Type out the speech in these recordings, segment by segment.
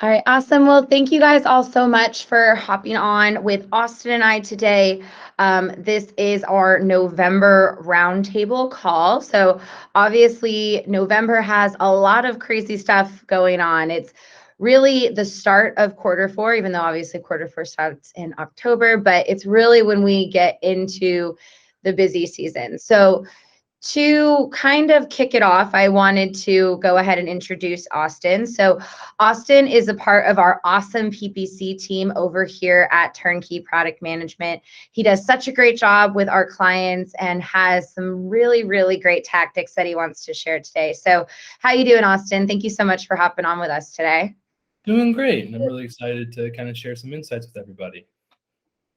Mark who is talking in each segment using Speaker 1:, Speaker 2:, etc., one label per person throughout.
Speaker 1: All right, awesome. Well, thank you guys all so much for hopping on with Austin and I today. This is our November roundtable call. So obviously, November has a lot of crazy stuff going on. It's really the start of quarter four, even though obviously quarter four starts in October, but it's really when we get into the busy season. So to kind of kick it off, I wanted to go ahead and introduce Austin. So Austin is a part of our awesome PPC team over here at TurnKey Product Management. He does such a great job with our clients and has some really, really great tactics that he wants to share today. So how you doing, Austin? Thank you so much for hopping on with us today.
Speaker 2: Doing great, and I'm really excited to kind of share some insights with everybody.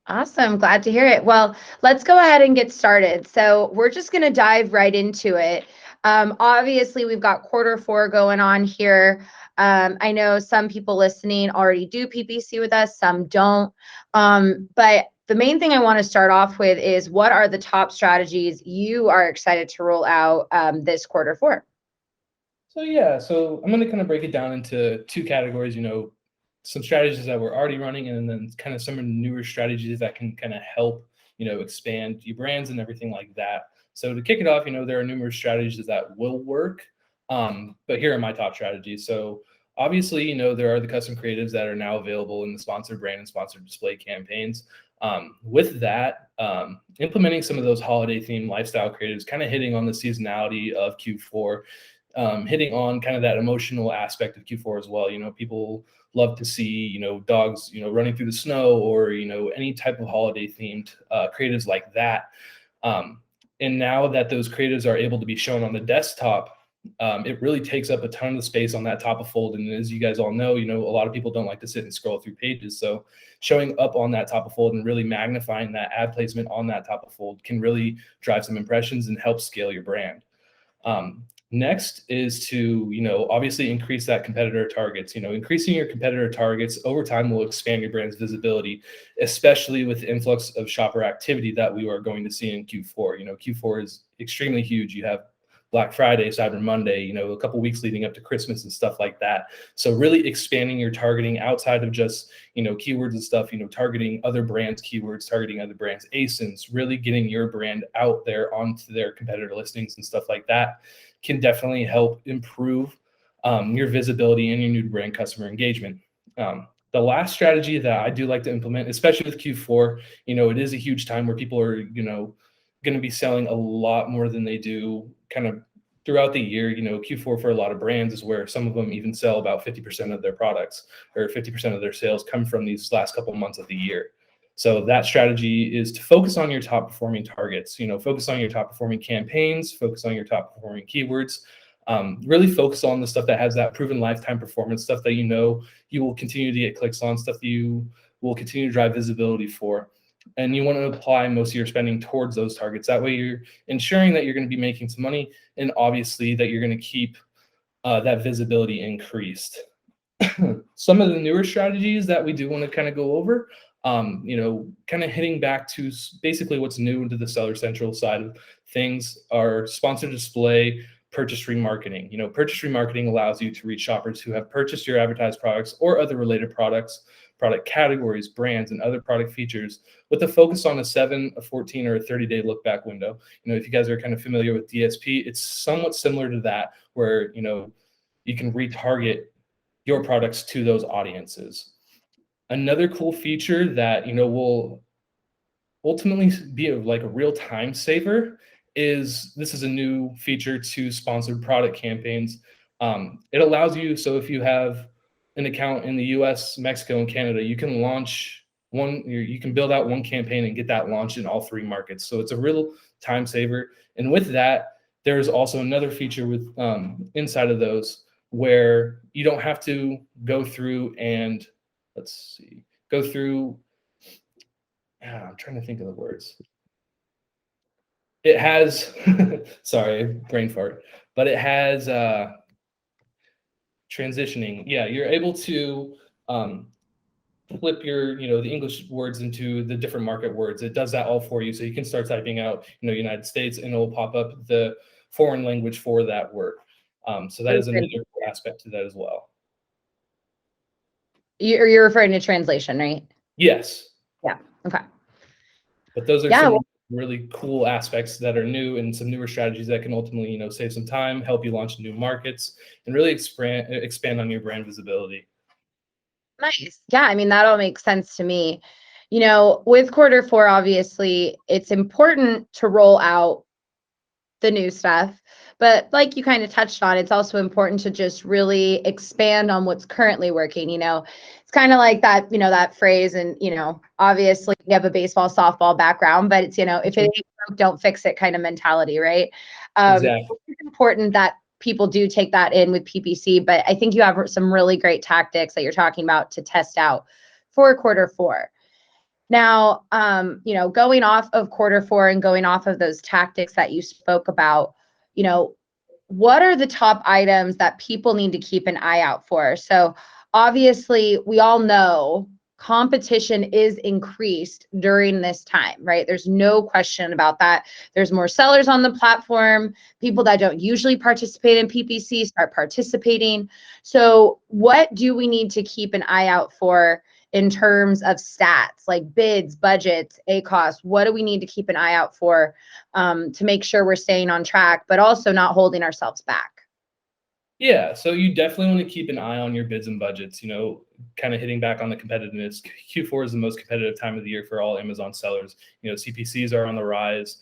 Speaker 1: Awesome. Glad to hear it. Well, let's go ahead and get started. So we're just going to dive right into it. Obviously, we've got quarter four going on here. I know some people listening already do PPC with us, some don't. But the main thing I want to start off with is what are the top strategies you are excited to roll out this quarter four?
Speaker 2: So I'm going to kind of break it down into two categories, some strategies that we're already running, and then kind of some of the newer strategies that can kind of help, expand your brands and everything like that. So to kick it off, there are numerous strategies that will work, but here are my top strategies. So obviously, there are the custom creatives that are now available in the sponsored brand and sponsored display campaigns. With that, implementing some of those holiday themed lifestyle creatives, kind of hitting on the seasonality of Q4, hitting on kind of that emotional aspect of Q4 as well. People love to see, dogs, running through the snow, or, any type of holiday themed creatives like that. And now that those creatives are able to be shown on the desktop, it really takes up a ton of the space on that top of fold. And as you guys all know, a lot of people don't like to sit and scroll through pages. So showing up on that top of fold and really magnifying that ad placement on that top of fold can really drive some impressions and help scale your brand. Next is to, obviously increase that competitor targets. Increasing your competitor targets over time will expand your brand's visibility, especially with the influx of shopper activity that we are going to see in Q4. Q4 is extremely huge. You have Black Friday, Cyber Monday, a couple weeks leading up to Christmas and stuff like that. So really expanding your targeting outside of just, keywords and stuff, targeting other brands' keywords, targeting other brands' ASINs, really getting your brand out there onto their competitor listings and stuff like that can definitely help improve your visibility and your new brand customer engagement. The last strategy that I do like to implement, especially with Q4, it is a huge time where people are, going to be selling a lot more than they do kind of throughout the year. Q4 for a lot of brands is where some of them even sell about 50% of their products, or 50% of their sales come from these last couple months of the year. So that strategy is to focus on your top performing targets, focus on your top performing campaigns, focus on your top performing keywords, really focus on the stuff that has that proven lifetime performance, stuff that you will continue to get clicks on, stuff that you will continue to drive visibility for. And you want to apply most of your spending towards those targets. That way you're ensuring that you're going to be making some money, and obviously that you're going to keep that visibility increased. Some of the newer strategies that we do want to kind of go over, kind of hitting back to basically what's new into the Seller Central side of things, are sponsored display, purchase remarketing. Purchase remarketing allows you to reach shoppers who have purchased your advertised products or other related products, product categories, brands, and other product features, with a focus on a 7, a 14, or a 30-day look-back window. If you guys are kind of familiar with DSP, it's somewhat similar to that, where you can retarget your products to those audiences. Another cool feature that will ultimately be a real time saver is, this is a new feature to sponsored product campaigns. It allows you, so if you have an account in the US, Mexico, and Canada, you can you can build out one campaign and get that launched in all 3 markets. So it's a real time saver. And with that, there's also another feature with inside of those, where you don't have to go through and I'm trying to think of the words. It has, sorry, brain fart, but it has transitioning. Yeah, you're able to flip your, the English words into the different market words. It does that all for you. So you can start typing out, United States, and it will pop up the foreign language for that word. So that is another aspect to that as well.
Speaker 1: You're referring to translation, right?
Speaker 2: Yes.
Speaker 1: Yeah. Okay.
Speaker 2: But those are
Speaker 1: Yeah.
Speaker 2: some really cool aspects that are new and some newer strategies that can ultimately, save some time, help you launch new markets, and really expand on your brand visibility.
Speaker 1: Nice. Yeah, I mean, that all makes sense to me. With quarter four, obviously, it's important to roll out the new stuff. But like you kind of touched on, it's also important to just really expand on what's currently working. It's kind of like that, that phrase, and, obviously you have a baseball, softball background, but it's, if it ain't broke, don't fix it kind of mentality, right?
Speaker 2: Exactly.
Speaker 1: It's important that people do take that in with PPC, but I think you have some really great tactics that you're talking about to test out for quarter four. Now, going off of quarter four and going off of those tactics that you spoke about, you know, what are the top items that people need to keep an eye out for? So obviously, we all know competition is increased during this time, right? There's no question about that. There's more sellers on the platform. People that don't usually participate in PPC start participating. So what do we need to keep an eye out for in terms of stats like bids, budgets, ACoS? What do we need to keep an eye out for to make sure we're staying on track, but also not holding ourselves back?
Speaker 2: Yeah, so you definitely want to keep an eye on your bids and budgets, kind of hitting back on the competitiveness. Q4 is the most competitive time of the year for all Amazon sellers. CPCs are on the rise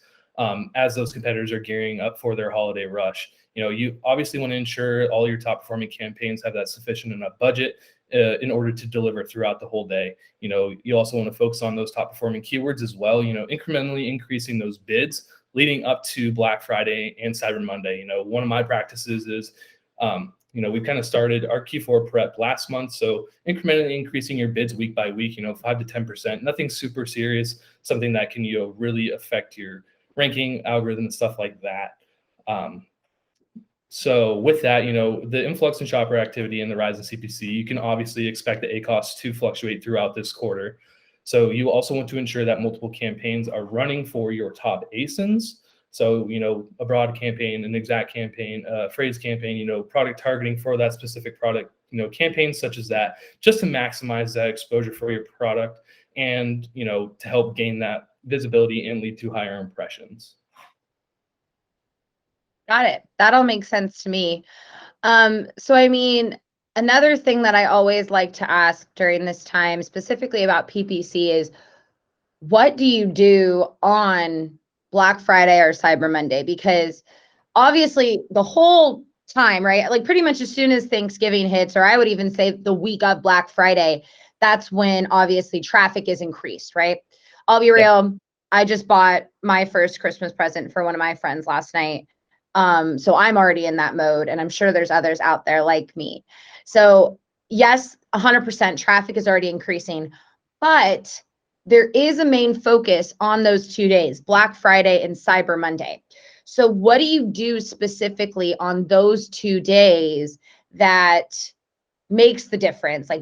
Speaker 2: as those competitors are gearing up for their holiday rush. You obviously want to ensure all your top performing campaigns have that sufficient enough budget in order to deliver throughout the whole day. You also want to focus on those top performing keywords as well, incrementally increasing those bids leading up to Black Friday and Cyber Monday. One of my practices is we kind of started our Q4 prep last month. So incrementally increasing your bids week by week, 5 to 10%, nothing super serious, something that can, really affect your ranking algorithm and stuff like that. So with that, the influx in shopper activity and the rise in CPC, you can obviously expect the ACoS to fluctuate throughout this quarter. So you also want to ensure that multiple campaigns are running for your top ASINs. So, a broad campaign, an exact campaign, a phrase campaign, product targeting for that specific product, campaigns such as that, just to maximize that exposure for your product and, to help gain that visibility and lead to higher impressions.
Speaker 1: Got it. That all makes sense to me. So I mean, another thing that I always like to ask during this time, specifically about PPC, is what do you do on Black Friday or Cyber Monday? Because obviously the whole time, right? Like pretty much as soon as Thanksgiving hits, or I would even say the week of Black Friday, that's when obviously traffic is increased, right? I'll be real. I just bought my first Christmas present for one of my friends last night. So I'm already in that mode, and I'm sure there's others out there like me. So yes, 100% traffic is already increasing, but there is a main focus on those 2 days, Black Friday and Cyber Monday. So what do you do specifically on those 2 days that makes the difference? Like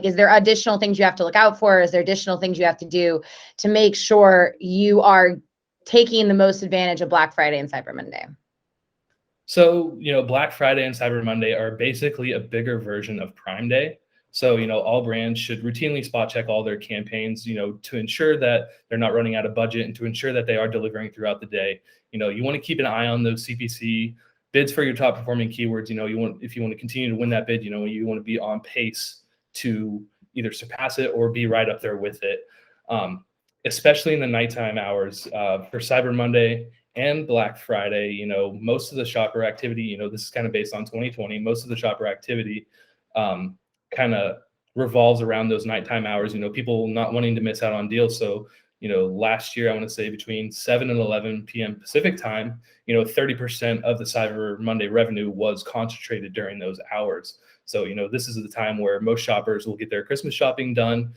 Speaker 1: is there additional things you have to look out for? Is there additional things you have to do to make sure you are taking the most advantage of Black Friday and Cyber Monday?
Speaker 2: So, Black Friday and Cyber Monday are basically a bigger version of Prime Day. So, all brands should routinely spot check all their campaigns, to ensure that they're not running out of budget and to ensure that they are delivering throughout the day. You want to keep an eye on those CPC bids for your top performing keywords. If you want to continue to win that bid, you want to be on pace to either surpass it or be right up there with it. Especially in the nighttime hours for Cyber Monday and Black Friday, most of the shopper activity, this is kind of based on 2020, most of the shopper activity kind of revolves around those nighttime hours, people not wanting to miss out on deals. So, last year, I want to say between 7 and 11 p.m. Pacific time, 30% of the Cyber Monday revenue was concentrated during those hours. So, this is the time where most shoppers will get their Christmas shopping done.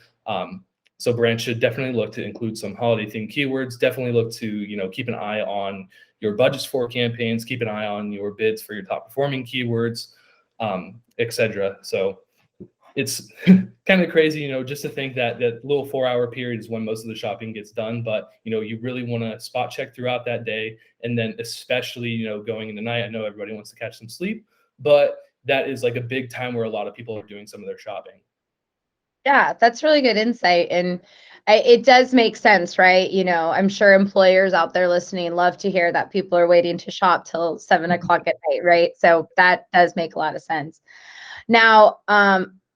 Speaker 2: So brands should definitely look to include some holiday themed keywords. Definitely look to, keep an eye on your budgets for campaigns, keep an eye on your bids for your top performing keywords, etc. So it's kind of crazy, just to think that that little 4-hour period is when most of the shopping gets done. But, you really want to spot check throughout that day. And then especially, going in the night, I know everybody wants to catch some sleep, but that is like a big time where a lot of people are doing some of their shopping.
Speaker 1: Yeah, that's really good insight. And it does make sense, right? I'm sure employers out there listening love to hear that people are waiting to shop till 7 o'clock at night, right? So that does make a lot of sense. Now,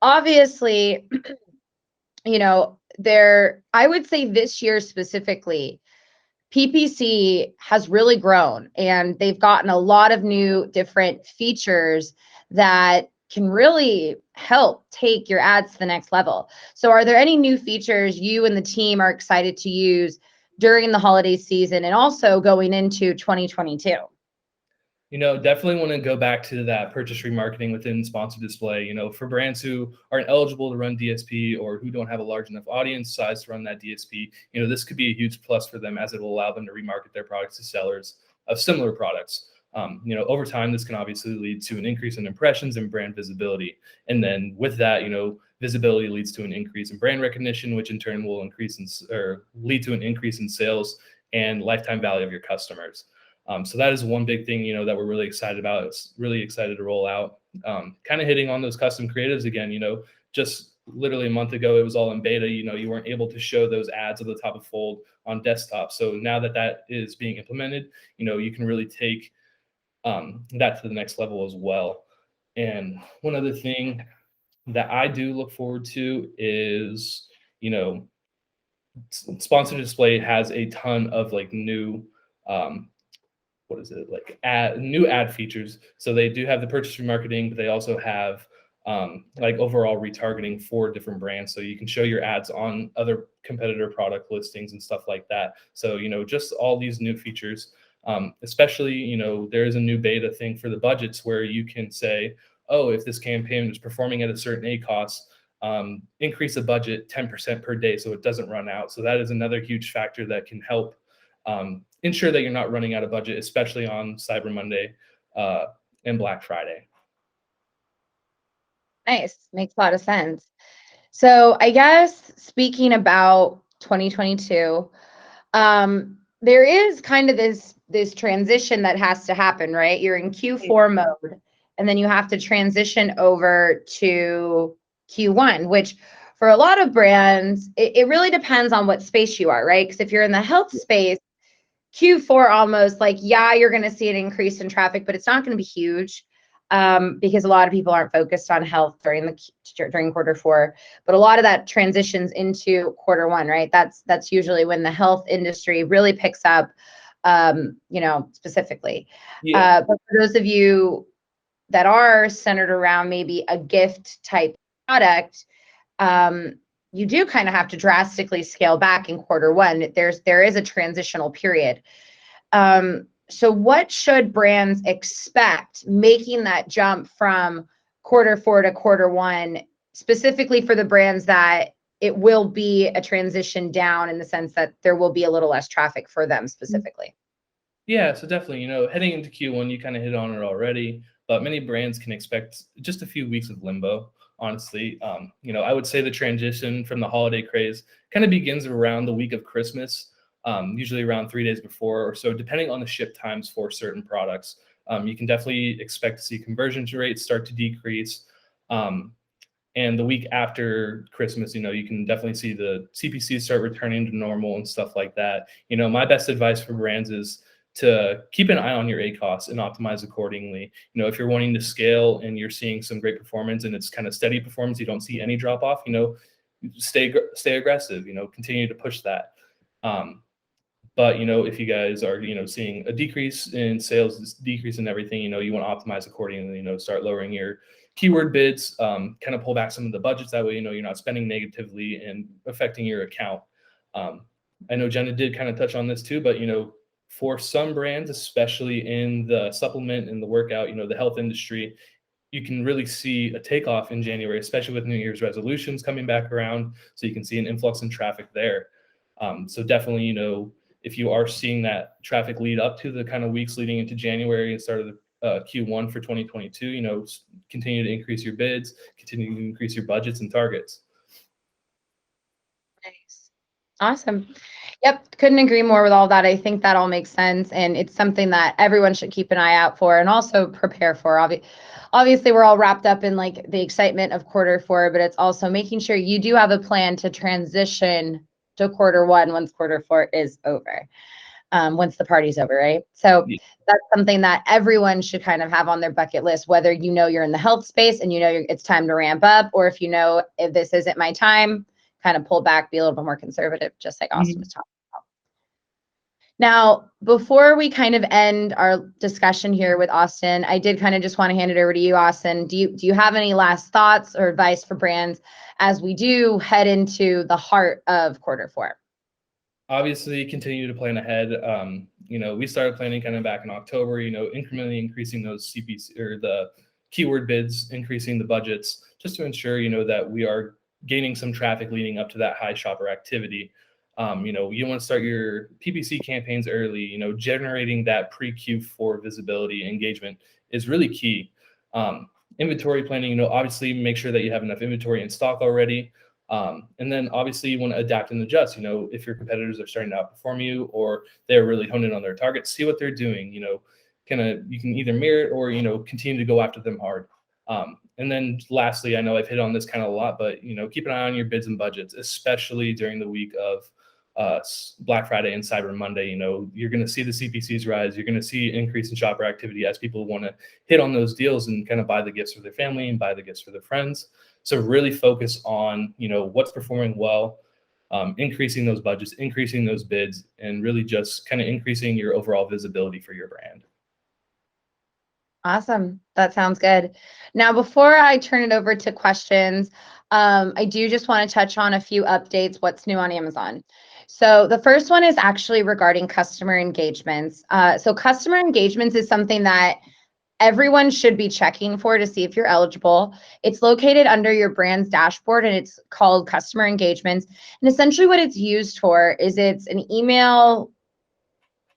Speaker 1: obviously, I would say this year specifically, PPC has really grown and they've gotten a lot of new different features that can really help take your ads to the next level. So, are there any new features you and the team are excited to use during the holiday season and also going into 2022?
Speaker 2: Definitely want to go back to that purchase remarketing within sponsored display. For brands who aren't eligible to run DSP or who don't have a large enough audience size to run that DSP, this could be a huge plus for them as it will allow them to remarket their products to sellers of similar products. Over time, this can obviously lead to an increase in impressions and brand visibility. And then with that, visibility leads to an increase in brand recognition, which in turn will lead to an increase in sales and lifetime value of your customers. So that is one big thing, that we're really excited about. It's really excited to roll out. Kind of hitting on those custom creatives again, just literally a month ago, it was all in beta. You weren't able to show those ads at the top of fold on desktop. So now that is being implemented, you can really take that to the next level as well. And one other thing that I do look forward to is, sponsored display has a ton of like new what is it like new ad features. So they do have the purchase remarketing, but they also have like overall retargeting for different brands. So you can show your ads on other competitor product listings and stuff like that. So, just all these new features, especially, there is a new beta thing for the budgets where you can say, oh, if this campaign is performing at a certain ACoS, increase the budget 10% per day so it doesn't run out. So that is another huge factor that can help ensure that you're not running out of budget, especially on Cyber Monday and Black Friday.
Speaker 1: Nice. Makes a lot of sense. So, I guess speaking about 2022, there is kind of this transition that has to happen, right? You're in Q4 mode, and then you have to transition over to Q1, which for a lot of brands, it really depends on what space you are, right? Because if you're in the health space, Q4 almost like, yeah, you're going to see an increase in traffic, but it's not going to be huge because a lot of people aren't focused on health during quarter 4. But a lot of that transitions into quarter 1, right? That's usually when the health industry really picks up, specifically.
Speaker 2: Yeah.
Speaker 1: But for those of you that are centered around maybe a gift type product, you do kind of have to drastically scale back in quarter 1. There is a transitional period. So what should brands expect making that jump from quarter 4 to quarter 1, specifically for the brands that it will be a transition down in the sense that there will be a little less traffic for them specifically?
Speaker 2: Yeah, so definitely, heading into Q1, you kind of hit on it already, but many brands can expect just a few weeks of limbo, honestly. I would say the transition from the holiday craze kind of begins around the week of Christmas, usually around 3 days before or so, depending on the ship times for certain products. You can definitely expect to see conversion rates start to decrease. And the week after Christmas, you can definitely see the CPCs start returning to normal and stuff like that. My best advice for brands is to keep an eye on your ACoS and optimize accordingly. If you're wanting to scale and you're seeing some great performance and it's kind of steady performance, you don't see any drop off, stay aggressive, continue to push that. But if you guys are seeing a decrease in sales, this decrease in everything, you want to optimize accordingly. Start lowering your keyword bids, kind of pull back some of the budgets. That way, you're not spending negatively and affecting your account. I know Jenna did kind of touch on this too, but for some brands, especially in the supplement and the workout, the health industry, you can really see a takeoff in January, especially with New Year's resolutions coming back around. So you can see an influx in traffic there. So definitely, if you are seeing that traffic lead up to the kind of weeks leading into January and start of the Q1 for 2022, continue to increase your bids, continue to increase your budgets and targets.
Speaker 1: Nice. Awesome. Yep, couldn't agree more with all that. I think that all makes sense, and it's something that everyone should keep an eye out for and also prepare for. Obviously, we're all wrapped up in like the excitement of quarter four, but it's also making sure you do have a plan to transition to quarter one once quarter four is over, once the party's over, right? So
Speaker 2: Yeah.
Speaker 1: that's something that everyone should kind of have on their bucket list, whether you know you're in the health space and you know it's time to ramp up, or if you know if this isn't my time, kind of pull back, be a little bit more conservative, just like Austin
Speaker 2: Mhm.
Speaker 1: was talking. Now, before we kind of end our discussion here with Austin, I did kind of just want to hand it over to you, Austin. Do you have any last thoughts or advice for brands as we do head into the heart of quarter four?
Speaker 2: Obviously, continue to plan ahead. We started planning kind of back in October, incrementally increasing those CPC or the keyword bids, increasing the budgets just to ensure, that we are gaining some traffic leading up to that high shopper activity. You want to start your PPC campaigns early, generating that pre Q4 visibility engagement is really key. Inventory planning, obviously make sure that you have enough inventory in stock already. And then obviously you want to adapt and adjust, if your competitors are starting to outperform you or they're really honing on their targets, see what they're doing, you can either mirror it or, continue to go after them hard. And then lastly, I know I've hit on this kind of a lot, but, keep an eye on your bids and budgets, especially during the week of Black Friday and Cyber Monday. You're going to see the CPCs rise. You're going to see increase in shopper activity as people want to hit on those deals and kind of buy the gifts for their family and buy the gifts for their friends. So really focus on, what's performing well, increasing those budgets, increasing those bids, and really just kind of increasing your overall visibility for your brand.
Speaker 1: Awesome. That sounds good. Now, before I turn it over to questions, I do just want to touch on a few updates, what's new on Amazon. So the first one is actually regarding customer engagements. So customer engagements is something that everyone should be checking for to see if you're eligible. It's located under your brand's dashboard and it's called customer engagements. And essentially what it's used for is it's an email,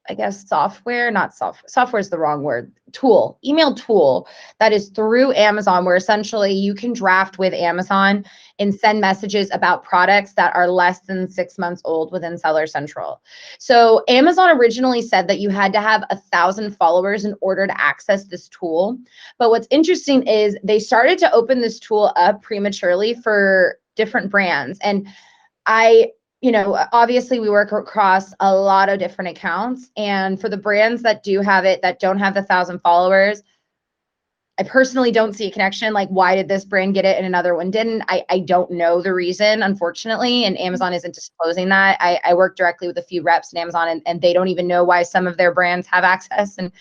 Speaker 1: I guess software, not software is the wrong word, email tool that is through Amazon where essentially you can draft with Amazon and send messages about products that are less than 6 months old within Seller Central. So Amazon originally said that you had to have 1,000 followers in order to access this tool. But what's interesting is they started to open this tool up prematurely for different brands. And obviously we work across a lot of different accounts. And for the brands that do have it, that don't have the 1,000 followers, I personally don't see a connection. Like, why did this brand get it and another one didn't? I don't know the reason, unfortunately. And Amazon isn't disclosing that. I work directly with a few reps in Amazon and they don't even know why some of their brands have access. And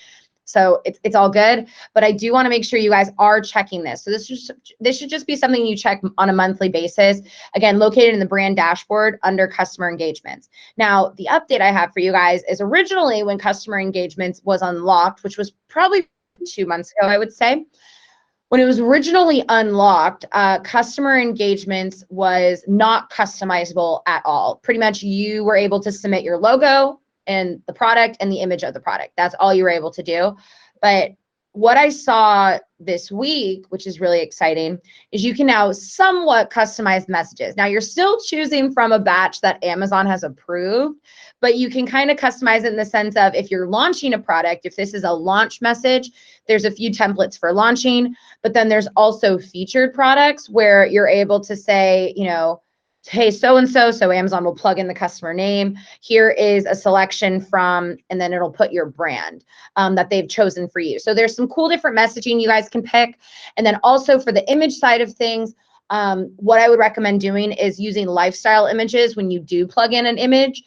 Speaker 1: so it's all good, but I do want to make sure you guys are checking this. So this should just be something you check on a monthly basis. Again, located in the brand dashboard under customer engagements. Now, the update I have for you guys is originally when customer engagements was unlocked, which was probably 2 months ago, I would say. When it was originally unlocked, customer engagements was not customizable at all. Pretty much you were able to submit your logo and the product and the image of the product. That's all you were able to do. But what I saw this week, which is really exciting, is you can now somewhat customize messages. Now you're still choosing from a batch that Amazon has approved, but you can kind of customize it in the sense of if you're launching a product, if this is a launch message, there's a few templates for launching, but then there's also featured products where you're able to say, hey, so-and-so, so Amazon will plug in the customer name. Here is a selection from, and then it'll put your brand that they've chosen for you. So there's some cool different messaging you guys can pick. And then also for the image side of things, what I would recommend doing is using lifestyle images when you do plug in an image,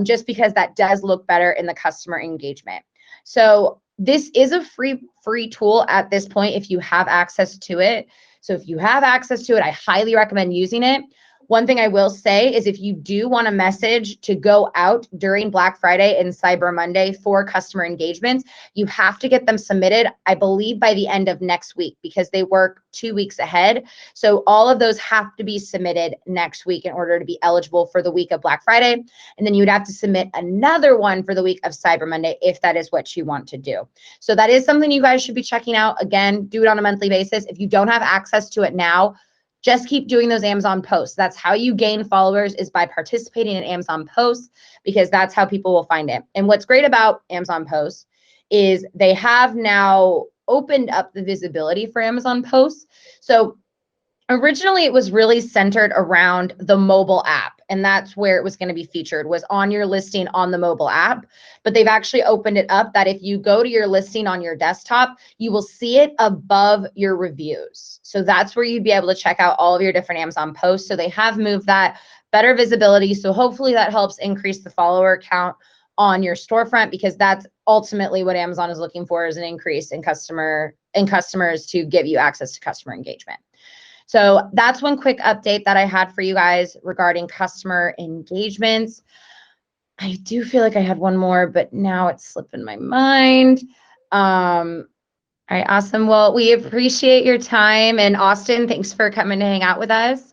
Speaker 1: just because that does look better in the customer engagement. So this is a free tool at this point if you have access to it. So if you have access to it, I highly recommend using it. One thing I will say is if you do want a message to go out during Black Friday and Cyber Monday for customer engagements, you have to get them submitted, I believe, by the end of next week because they work 2 weeks ahead. So all of those have to be submitted next week in order to be eligible for the week of Black Friday. And then you'd have to submit another one for the week of Cyber Monday if that is what you want to do. So that is something you guys should be checking out. Again, do it on a monthly basis. If you don't have access to it now, just keep doing those Amazon posts. That's how you gain followers, is by participating in Amazon posts, because that's how people will find it. And what's great about Amazon posts is they have now opened up the visibility for Amazon posts. So originally it was really centered around the mobile app, and that's where it was going to be featured, was on your listing on the mobile app. But they've actually opened it up that if you go to your listing on your desktop, you will see it above your reviews. So that's where you'd be able to check out all of your different Amazon posts. So they have moved that, better visibility. So hopefully that helps increase the follower count on your storefront, because that's ultimately what Amazon is looking for, is an increase in customers to give you access to customer engagement. So that's one quick update that I had for you guys regarding customer engagements. I do feel like I had one more, but now it's slipping my mind. All right, awesome. Well, we appreciate your time. And Austin, thanks for coming to hang out with us.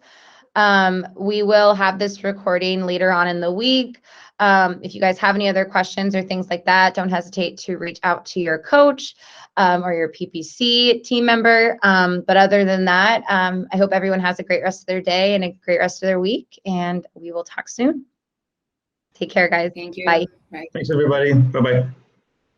Speaker 1: We will have this recording later on in the week. If you guys have any other questions or things like that, don't hesitate to reach out to your coach or your PPC team member. But other than that, I hope everyone has a great rest of their day and a great rest of their week, and we will talk soon. Take care, guys.
Speaker 3: Thank you.
Speaker 1: Bye.
Speaker 3: Bye.
Speaker 4: Thanks, everybody. Bye-bye.